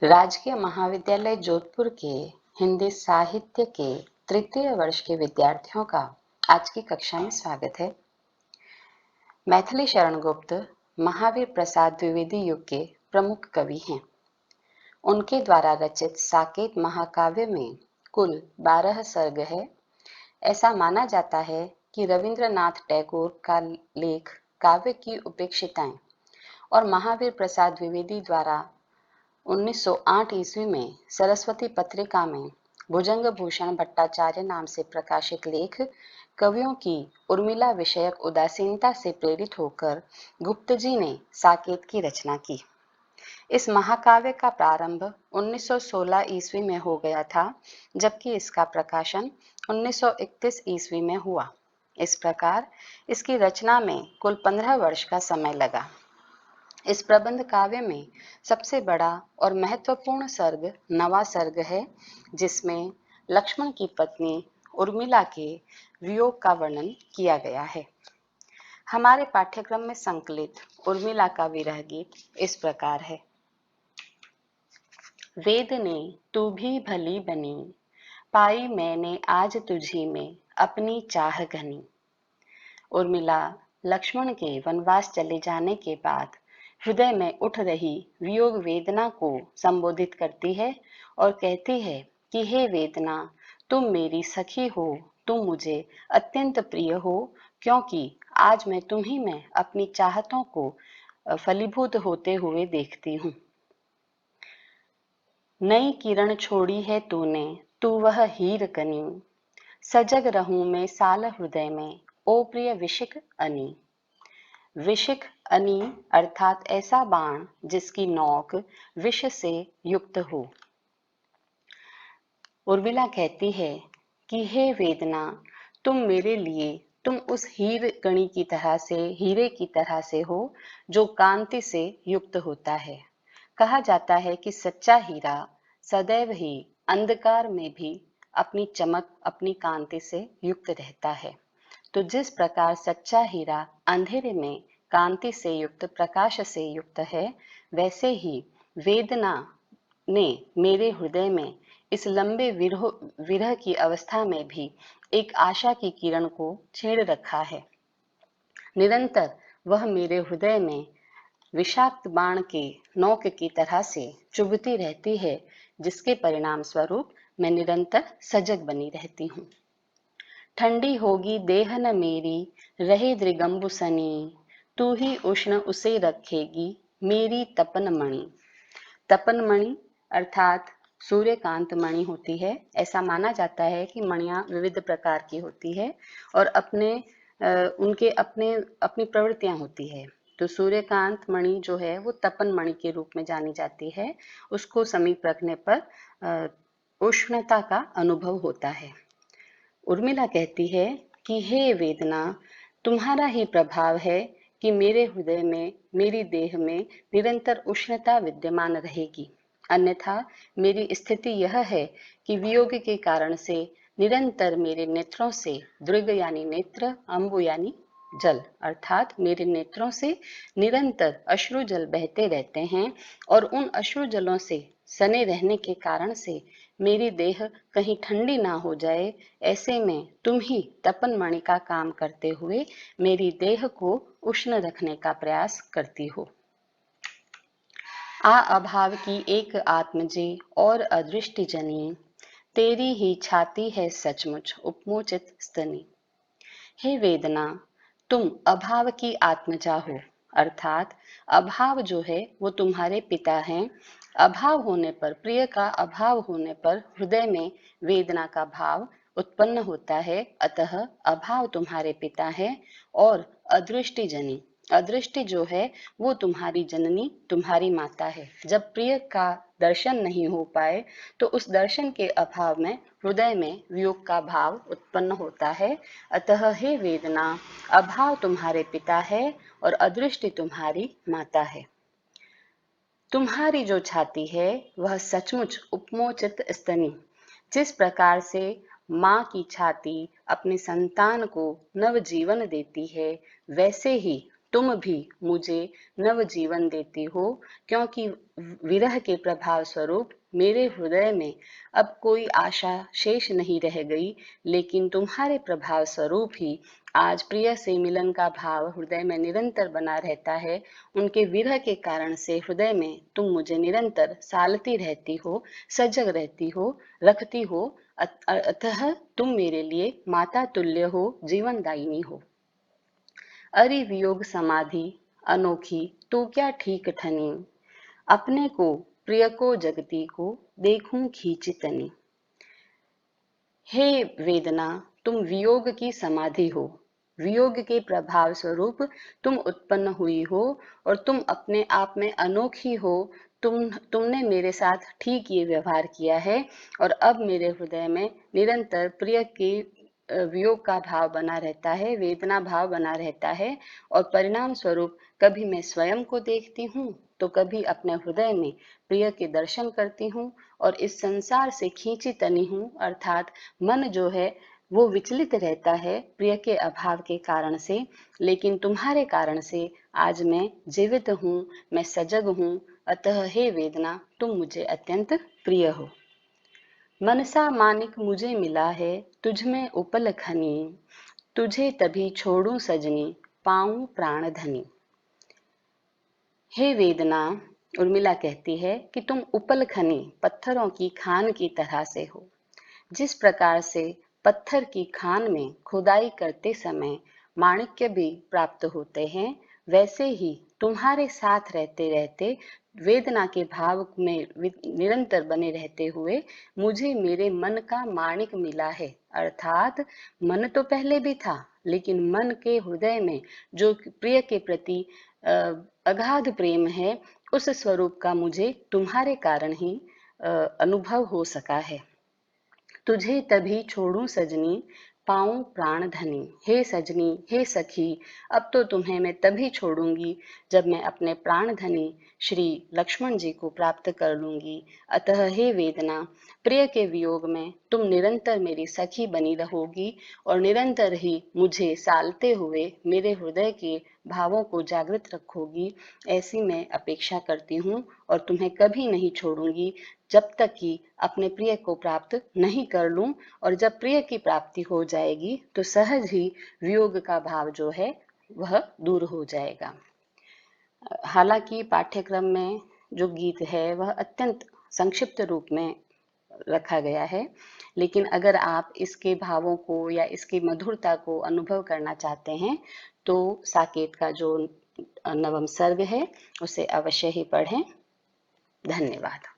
राजकीय महाविद्यालय जोधपुर के हिंदी साहित्य के तृतीय वर्ष के विद्यार्थियों का आज की कक्षा में स्वागत है। मैथिली शरण गुप्त महावीर प्रसाद द्विवेदी युग के प्रमुख कवि हैं। उनके द्वारा रचित साकेत महाकाव्य में कुल 12 सर्ग है। ऐसा माना जाता है कि रविंद्रनाथ टैगोर का लेख काव्य की उपेक्षिताएं और महावीर प्रसाद द्विवेदी द्वारा 1908 ईस्वी में सरस्वती पत्रिका में भुजंग भूषण भट्टाचार्य नाम से प्रकाशित लेख कवियों की उर्मिला विषयक उदासीनता से प्रेरित होकर गुप्त जी ने साकेत की रचना की। इस महाकाव्य का प्रारंभ 1916 ईस्वी में हो गया था, जबकि इसका प्रकाशन 1931 ईस्वी में हुआ। इस प्रकार इसकी रचना में कुल 15 वर्ष का समय लगा। इस प्रबंध काव्य में सबसे बड़ा और महत्वपूर्ण सर्ग नवा सर्ग है, जिसमें लक्ष्मण की पत्नी उर्मिला के वियोग का वर्णन किया गया है। हमारे पाठ्यक्रम में संकलित उर्मिला का विरह गीत इस प्रकार है। वेद ने तू भी भली बनी, पाई मैंने आज तुझी में अपनी चाह घनी। उर्मिला लक्ष्मण के वनवास चले जाने के बाद हृदय में उठ रही वियोग वेदना को संबोधित करती है और कहती है कि हे वेदना, तुम मेरी सखी हो, तुम मुझे अत्यंत प्रिय हो, क्योंकि आज मैं तुम्ही में अपनी चाहतों को फलीभूत होते हुए देखती हूँ। नई किरण छोड़ी है तूने, तू वह हीर कनी, सजग रहूं मैं साल हृदय में, ओ प्रिय विशिख अनी। विशिख अनी अर्थात ऐसा बाण जिसकी नोक विष से युक्त हो। उर्मिला कहती है कि हे वेदना, तुम मेरे लिए तुम उस हीरे की तरह से हो जो कांति से युक्त होता है। कहा जाता है कि सच्चा हीरा सदैव ही अंधकार में भी अपनी चमक अपनी कांति से युक्त रहता है। तो जिस प्रकार सच्चा हीरा अंधेरे में कांति से युक्त प्रकाश से युक्त है, वैसे ही वेदना ने मेरे हृदय में इस लंबे विरह की अवस्था में भी एक आशा की किरण को छेड़ रखा है। निरंतर वह मेरे हृदय में विषाक्त बाण के नोक की तरह से चुभती रहती है, जिसके परिणाम स्वरूप मैं निरंतर सजग बनी रहती हूँ। ठंडी होगी देह न मेरी, रहे दृगंबु सनी, तू ही उष्ण उसे रखेगी मेरी तपन मणि। तपन मणि अर्थात सूर्यकांत मणि होती है। ऐसा माना जाता है कि मणियां विविध प्रकार की होती है और उनके अपनी प्रवृत्तियां होती है। तो सूर्यकांत मणि जो है वो तपन मणि के रूप में जानी जाती है। उसको समीप रखने पर उष्णता का अनुभव होता है। उर्मिला कहती है कि हे वेदना, तुम्हारा ही प्रभाव है कि मेरे हृदय में मेरी देह में निरंतर उष्णता विद्यमान रहेगी, अन्यथा मेरी स्थिति यह है कि वियोग के कारण से निरंतर मेरे नेत्रों से दृग यानी नेत्र, अंबु यानी जल अर्थात मेरे नेत्रों से निरंतर अश्रु जल बहते रहते हैं और उन अश्रु जलों से सने रहने के कारण से मेरी देह कहीं ठंडी ना हो जाए, ऐसे में तुम ही तपन मणि का काम करते हुए मेरी देह को उष्ण रखने का प्रयास करती हो। आ अभाव की एक आत्मजी और अदृष्टि जनी, तेरी ही छाती है सचमुच उपमोचित स्तनी। हे वेदना, तुम अभाव की आत्मजा हो, अर्थात अभाव जो है वो तुम्हारे पिता हैं। अभाव होने पर, प्रिय का अभाव होने पर हृदय में वेदना का भाव उत्पन्न होता है, अतः अभाव तुम्हारे पिता है। और अदृष्टि जनी, अदृष्टि जो है वो तुम्हारी जननी, तुम्हारी माता है। जब प्रिय का दर्शन नहीं हो पाए तो उस दर्शन के अभाव में हृदय में वियोग का भाव उत्पन्न होता है। अतः हे वेदना, अभाव तुम्हारे पिता है और अदृष्टि तुम्हारी माता है। तुम्हारी जो छाती है वह सचमुच उपमोचित स्तनी, जिस प्रकार से माँ की छाती अपने संतान को नव जीवन देती है, वैसे ही तुम भी मुझे नव जीवन देती हो, क्योंकि विरह के प्रभाव स्वरूप मेरे हृदय में अब कोई आशा शेष नहीं रह गई, लेकिन तुम्हारे प्रभाव स्वरूप ही आज प्रिय से मिलन का भाव हृदय में निरंतर बना रहता है। उनके विरह के कारण से हृदय में तुम मुझे निरंतर सालती रहती हो, सजग रहती हो, रखती हो। अतः तुम मेरे लिए माता तुल्य हो, जीवनदायिनी हो। अरि वियोग समाधि अनोखी तू क्या ठीक ठनी, अपने को प्रिय को जगती को देखूं खींचतनी। हे वेदना, तुम वियोग की समाधि हो, वियोग के प्रभाव स्वरूप तुम उत्पन्न हुई हो और तुम अपने आप में अनोखी हो। तुमने मेरे साथ ठीक ये व्यवहार किया है और अब मेरे हृदय में निरंतर प्रिय के वियोग का भाव बना रहता है, वेदना भाव बना रहता है। और परिणाम स्वरूप कभी मैं स्वयं को देखती हूँ तो कभी अपने हृदय में प्रिय के दर्शन करती हूँ और इस संसार से खींची तनी हूँ, अर्थात मन जो है वो विचलित रहता है प्रिय के अभाव के कारण से, लेकिन तुम्हारे कारण से आज मैं जीवित हूँ, मैं सजग हूँ। अतः हे वेदना, तुम मुझे अत्यंत प्रिय हो। मनसा मानिक मुझे मिला है, तुझ में उपल खनी, तुझे तभी छोड़ूं सजनी, पाऊं प्राण धनी। हे वेदना, उर्मिला कहती है कि तुम उपल खनी, पत्थरों की खान की तरह से हो। जिस प्रकार से पत्थर की खान में खुदाई करते समय माणिक्य भी प्राप्त होते हैं, वैसे ही तुम्हारे साथ रहते रहते वेदना के भाव में निरंतर बने रहते हुए मुझे मेरे मन का माणिक मिला है। अर्थात मन तो पहले भी था, लेकिन मन के हृदय में जो प्रिय के प्रति अगाध प्रेम है, उस स्वरूप का मुझे तुम्हारे कारण ही अनुभव हो सका है। तुझे तभी छोड़ूं सजनी, पाऊं प्राण धनी। हे सजनी, हे सखी, अब तो तुम्हें मैं तभी छोड़ूंगी जब मैं अपने प्राण धनी श्री लक्ष्मण जी को प्राप्त कर लूंगी। अतः हे वेदना, प्रिय के वियोग में तुम निरंतर मेरी सखी बनी रहोगी और निरंतर ही मुझे सालते हुए मेरे हृदय के भावों को जागृत रखोगी, ऐसी मैं अपेक्षा करती हूँ और तुम्हें कभी नहीं छोड़ूंगी जब तक कि अपने प्रिय को प्राप्त नहीं कर लूं। और जब प्रिय की प्राप्ति हो जाएगी तो सहज ही वियोग का भाव जो है वह दूर हो जाएगा। हालांकि पाठ्यक्रम में जो गीत है वह अत्यंत संक्षिप्त रूप में रखा गया है, लेकिन अगर आप इसके भावों को या इसकी मधुरता को अनुभव करना चाहते हैं तो साकेत का जो नवम सर्ग है उसे अवश्य ही पढ़ें। धन्यवाद।